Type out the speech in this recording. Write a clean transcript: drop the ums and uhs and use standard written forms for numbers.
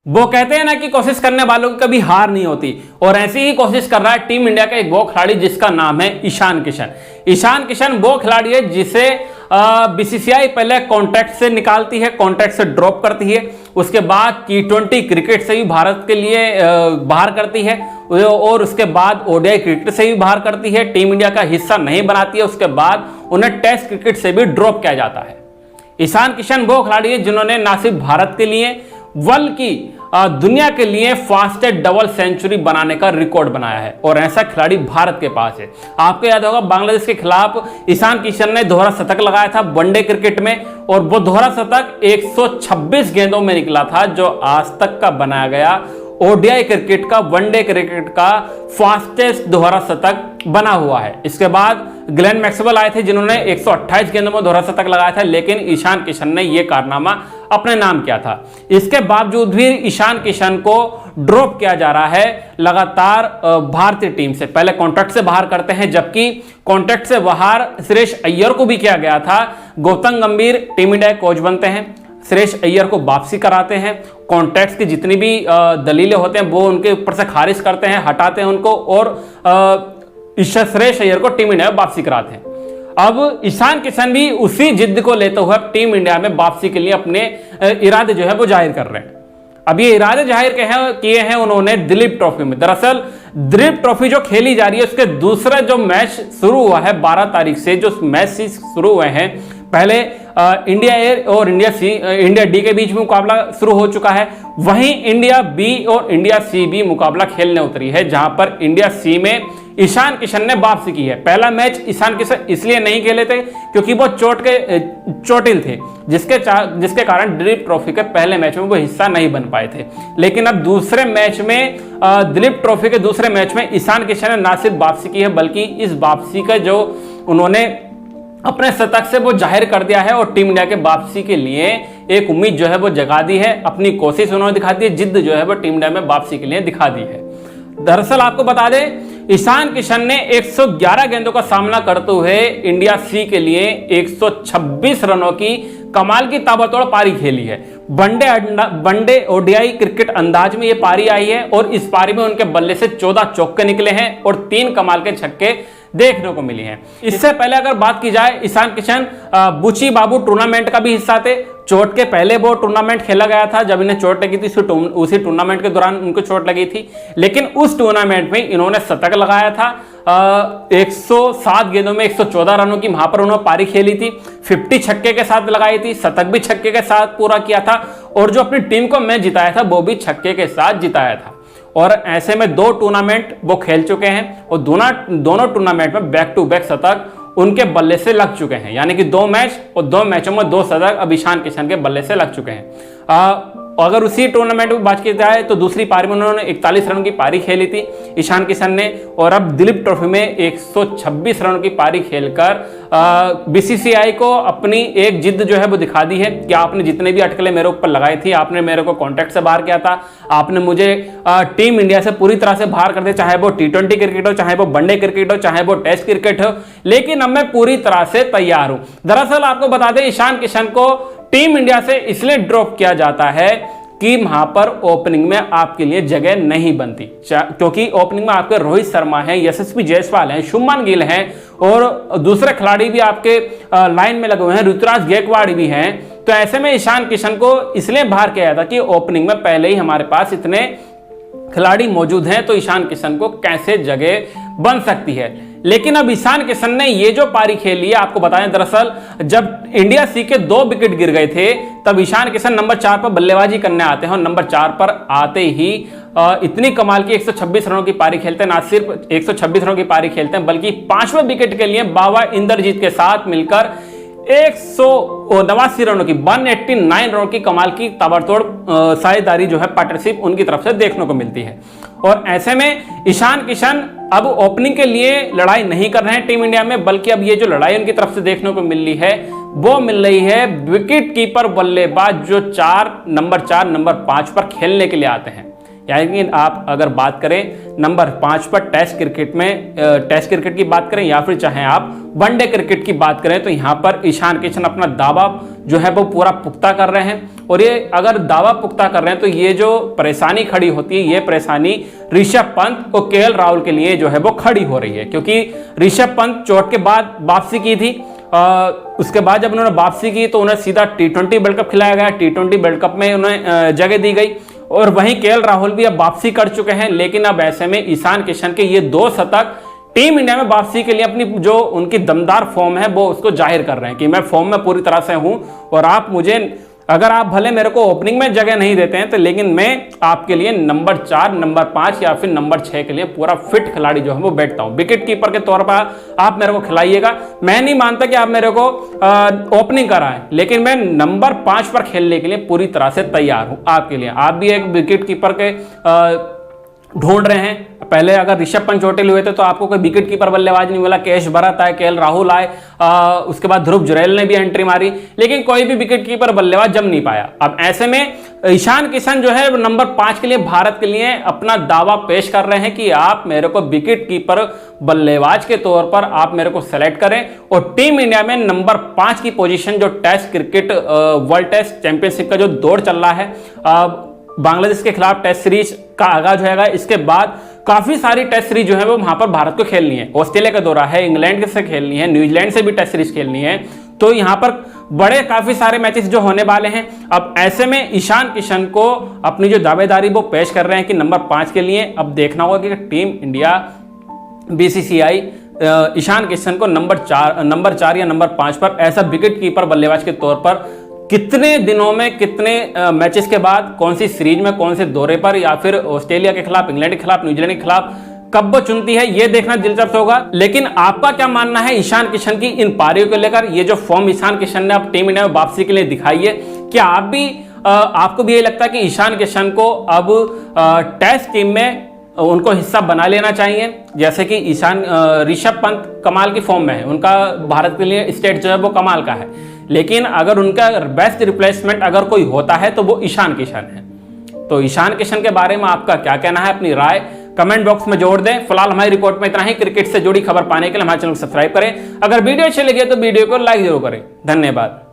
वो कहते हैं ना कि कोशिश करने वालों की कभी हार नहीं होती, और ऐसी ही कोशिश कर रहा है टीम इंडिया का एक वो खिलाड़ी जिसका नाम है ईशान किशन। ईशान किशन वो खिलाड़ी है जिसे बीसीसीआई पहले कॉन्ट्रैक्ट से निकालती है, कॉन्ट्रैक्ट से ड्रॉप करती है, उसके बाद T20 क्रिकेट से भी भारत के लिए बाहर करती है, और उसके बाद ओडीआई क्रिकेट से भी बाहर करती है, टीम इंडिया का हिस्सा नहीं बनाती है, उसके बाद उन्हें टेस्ट क्रिकेट से भी ड्रॉप किया जाता है। ईशान किशन वो खिलाड़ी है जिन्होंने ना सिर्फ भारत के लिए बल्कि दुनिया के लिए फास्टेस्ट डबल सेंचुरी बनाने का रिकॉर्ड बनाया है, और ऐसा खिलाड़ी भारत के पास है। आपको याद होगा बांग्लादेश के खिलाफ ईशान किशन ने दोहरा शतक लगाया था वनडे क्रिकेट में, और वो दोहरा शतक 126 गेंदों में निकला था, जो आज तक का बनाया गया ओडीआई क्रिकेट का, वनडे क्रिकेट का फास्टेस्ट दोहरा शतक बना हुआ है। इसके बाद ग्लेन मैक्सवेल आए थे जिन्होंने 128 गेंदों में दोहरा शतक लगाया था, लेकिन ईशान किशन ने यह कारनामा अपने नाम किया था। इसके बावजूद भी ईशान किशन को ड्रॉप किया जा रहा है लगातार भारतीय टीम से। पहले कॉन्ट्रैक्ट से बाहर करते हैं, जबकि कॉन्ट्रैक्ट से बाहर सुरेश अय्यर को भी किया गया था। गौतम गंभीर टीम इंडिया कोच बनते हैं, सुरेश अय्यर को वापसी कराते हैं, कॉन्ट्रैक्ट्स की जितनी भी दलीलें होते हैं वो उनके ऊपर से खारिज करते हैं, हटाते हैं उनको, और सुरेश अय्यर को टीम इंडिया में वापसी कराते हैं। अब ईशान किशन भी उसी जिद्द को लेते हुए टीम इंडिया में वापसी के लिए अपने इरादे जो है वो जाहिर कर रहे हैं। अब ये इरादे जाहिर किए हैं उन्होंने दिलीप ट्रॉफी में। दरअसल दिलीप ट्रॉफी जो खेली जा रही है उसके दूसरा जो मैच शुरू हुआ है 12 तारीख से, जो मैच शुरू हुए हैं, पहले इंडिया ए और इंडिया डी के बीच में मुकाबला शुरू हो चुका है, वहीं इंडिया बी और इंडिया सी भी मुकाबला खेलने उतरी है, जहां पर इंडिया सी में ईशान किशन ने वापसी की है। पहला मैच ईशान किशन इसलिए नहीं खेले थे क्योंकि वो चोटिल थे, जिसके कारण दिलीप ट्रॉफी के पहले मैच में वो हिस्सा नहीं बन पाए थे। लेकिन अब दूसरे मैच में दिलीप ट्रॉफी के दूसरे मैच में ईशान किशन ने ना सिर्फ वापसी की है, बल्कि इस वापसी का जो उन्होंने अपने शतक से वो जाहिर कर दिया है, और टीम इंडिया के वापसी के लिए एक उम्मीद जो है वो जगा दी है। अपनी कोशिश उन्होंने दिखा दी है, जिद्द जो है वो टीम इंडिया में वापसी के लिए दिखा दी है। दरअसल आपको बता दें, ईशान किशन ने 111 गेंदों का सामना करते हुए इंडिया सी के लिए 126 रनों की कमाल की ताबड़तोड़ पारी खेली है। वनडे ओडीआई क्रिकेट अंदाज में ये पारी आई है, और इस पारी में उनके बल्ले से 14 चौके निकले हैं और 3 कमाल के छक्के देखने को मिली हैं। इससे पहले अगर बात की जाए, ईशान किशन बुची बाबू टूर्नामेंट का भी हिस्सा थे। चोट के पहले वो टूर्नामेंट खेला गया था, जब इन्हें चोट लगी थी उसी टूर्नामेंट के दौरान उनको चोट लगी थी, लेकिन उस टूर्नामेंट में इन्होंने शतक लगाया था। 107 गेंदों में 114 रनों की वहां पर उन्होंने पारी खेली थी, 50 छक्के के साथ लगाई थी, शतक भी छक्के के साथ पूरा किया था, और जो अपनी टीम को मैच जिताया था वो भी छक्के के साथ जिताया था। और ऐसे में 2 टूर्नामेंट वो खेल चुके हैं, और दोनों टूर्नामेंट में बैक टू बैक शतक उनके बल्ले से लग चुके हैं, यानी कि 2 मैच और 2 मैचों में 2 शतक अब ईशान किशन के बल्ले से लग चुके हैं। अगर उसी टूर्नामेंट में बात की जाए तो दूसरी पारी में उन्होंने 41 रन की पारी खेली थी ईशान किशन ने, और अब दिलीप ट्रॉफी में 126 रन की पारी खेलकर बीसीसीआई को अपनी एक जिद्द जो है वो दिखा दी है कि आपने जितने भी अटकलें मेरे ऊपर लगाई थी, आपने मेरे को कॉन्ट्रैक्ट से बाहर किया था, आपने मुझे टीम इंडिया से पूरी तरह से बाहर कर दिया, चाहे वो T20 क्रिकेट हो, चाहे वो वनडे क्रिकेट हो, चाहे वो टेस्ट क्रिकेट हो, लेकिन अब मैं पूरी तरह से तैयार हूं। दरअसल आपको बता दें, ईशान किशन को टीम इंडिया से इसलिए ड्रॉप किया जाता है कि वहां पर ओपनिंग में आपके लिए जगह नहीं बनती, क्योंकि ओपनिंग में आपके रोहित शर्मा हैं, यशस्वी जायसवाल हैं, शुभमन गिल हैं, और दूसरे खिलाड़ी भी आपके लाइन में लगे हुए हैं, ऋतुराज गायकवाड़ भी हैं। तो ऐसे में ईशान किशन को इसलिए बाहर किया जाता कि ओपनिंग में पहले ही हमारे पास इतने खिलाड़ी मौजूद हैं, तो ईशान किशन को कैसे जगह बन सकती है। लेकिन अब ईशान किशन ने ये जो पारी खेली है, आपको बताएं, दरअसल जब इंडिया सी के 2 विकेट गिर गए थे, तब ईशान किशन नंबर 4 पर बल्लेबाजी करने आते हैं, और नंबर 4 पर आते ही इतनी कमाल की 126 रनों की पारी खेलते हैं। ना सिर्फ 126 रनों की पारी खेलते हैं, बल्कि 5वें विकेट के लिए बाबा इंद्रजीत के साथ मिलकर 189 रनों की 189 रनों की कमाल की ताबड़तोड़ साझेदारी जो है पार्टनरशिप उनकी तरफ से देखने को मिलती है। और ऐसे में ईशान किशन अब ओपनिंग के लिए लड़ाई नहीं कर रहे हैं टीम इंडिया में, बल्कि अब ये जो लड़ाई उनकी तरफ से देखने को मिल रही है वो मिल रही है विकेट कीपर बल्लेबाज जो नंबर 4 नंबर 5 पर खेलने के लिए आते हैं। यानी कि आप अगर बात करें नंबर 5 पर टेस्ट क्रिकेट में, टेस्ट क्रिकेट की बात करें या फिर चाहे आप वनडे क्रिकेट की बात करें, तो यहां पर ईशान किशन अपना दावा जो है वो पूरा पुख्ता कर रहे हैं। और ये अगर दावा पुख्ता कर रहे हैं तो ये जो परेशानी खड़ी होती है, ये परेशानी ऋषभ पंत और केएल राहुल के लिए जो है वो खड़ी हो रही है, क्योंकि ऋषभ पंत चोट के बाद वापसी की थी। उसके बाद जब उन्होंने वापसी की तो उन्हें सीधा T20 वर्ल्ड कप खिलाया गया, T20 वर्ल्ड कप में उन्हें जगह दी गई। और वहीं केएल राहुल भी अब वापसी कर चुके हैं, लेकिन अब ऐसे में ईशान किशन के ये 2 शतक टीम इंडिया में वापसी के लिए अपनी जो उनकी दमदार फॉर्म है वो उसको जाहिर कर रहे हैं कि मैं फॉर्म में पूरी तरह से हूं और आप मुझे, अगर आप भले मेरे को ओपनिंग में जगह नहीं देते हैं तो लेकिन मैं आपके लिए नंबर 4, नंबर 5 या फिर नंबर 6 के लिए पूरा फिट खिलाड़ी जो है वो बैठता हूं। विकेट कीपर के तौर पर आप मेरे को खिलाइएगा, मैं नहीं मानता कि आप मेरे को ओपनिंग कराएं, लेकिन मैं नंबर 5 पर खेलने के लिए पूरी तरह से तैयार हूं आपके लिए। आप भी एक विकेट कीपर के ढूंढ रहे हैं। पहले अगर ऋषभ पंत चोटिल हुए थे तो आपको कोई विकेट कीपर बल्लेबाज नहीं मिला, कैश भरत आए, केएल राहुल आए, उसके बाद ध्रुव जुरैल ने भी एंट्री मारी, लेकिन कोई भी विकेट कीपर बल्लेबाज जम नहीं पाया। अब ऐसे में ईशान किशन जो है नंबर 5 के लिए भारत के लिए अपना दावा पेश कर रहे हैं कि आप मेरे को विकेट कीपर बल्लेबाज के तौर पर आप मेरे को सेलेक्ट करें और टीम इंडिया में नंबर 5 की पोजीशन, जो test cricket world test championship का जो दौर चल रहा है, बांग्लादेश के खिलाफ टेस्ट सीरीज का आगाज होगा। इसके बाद काफी सारी टेस्ट सीरीज जो है वो वहां पर भारत को खेलनी है। ऑस्ट्रेलिया का दौरा है, इंग्लैंड से खेलनी है, न्यूजीलैंड से भी टेस्ट सीरीज खेलनी है, तो यहां पर बड़े काफी सारे मैचेस जो होने वाले हैं। अब ऐसे में ईशान किशन को अपनी जो दावेदारी वो पेश कर रहे हैं कि नंबर 5 के लिए अब देखना होगा कि टीम इंडिया बीसीसीआई ईशान किशन को नंबर 4 या नंबर 5 पर ऐसा विकेट कीपर बल्लेबाज के तौर पर कितने दिनों में, कितने मैचेस के बाद, कौन सी सीरीज में, कौन से दौरे पर, या फिर ऑस्ट्रेलिया के खिलाफ, इंग्लैंड के खिलाफ, न्यूजीलैंड के खिलाफ कब वो चुनती है, ये देखना दिलचस्प होगा। लेकिन आपका क्या मानना है ईशान किशन की इन पारियों को लेकर? ये जो फॉर्म ईशान किशन ने अब टीम इंडिया में वापसी के लिए दिखाई है, क्या आप भी आपको भी यही लगता है कि ईशान किशन को अब टेस्ट टीम में उनको हिस्सा बना लेना चाहिए? जैसे कि ऋषभ पंत कमाल की फॉर्म में है, उनका भारत के लिए स्टेट जो है वो कमाल का है, लेकिन अगर उनका बेस्ट रिप्लेसमेंट अगर कोई होता है तो वो ईशान किशन है। तो ईशान किशन के बारे में आपका क्या कहना है? अपनी राय कमेंट बॉक्स में जोड़ दें। फिलहाल हमारी रिपोर्ट में इतना ही। क्रिकेट से जुड़ी खबर पाने के लिए हमारे चैनल को सब्सक्राइब करें। अगर वीडियो अच्छी लगी तो वीडियो को लाइक जरूर करें। धन्यवाद।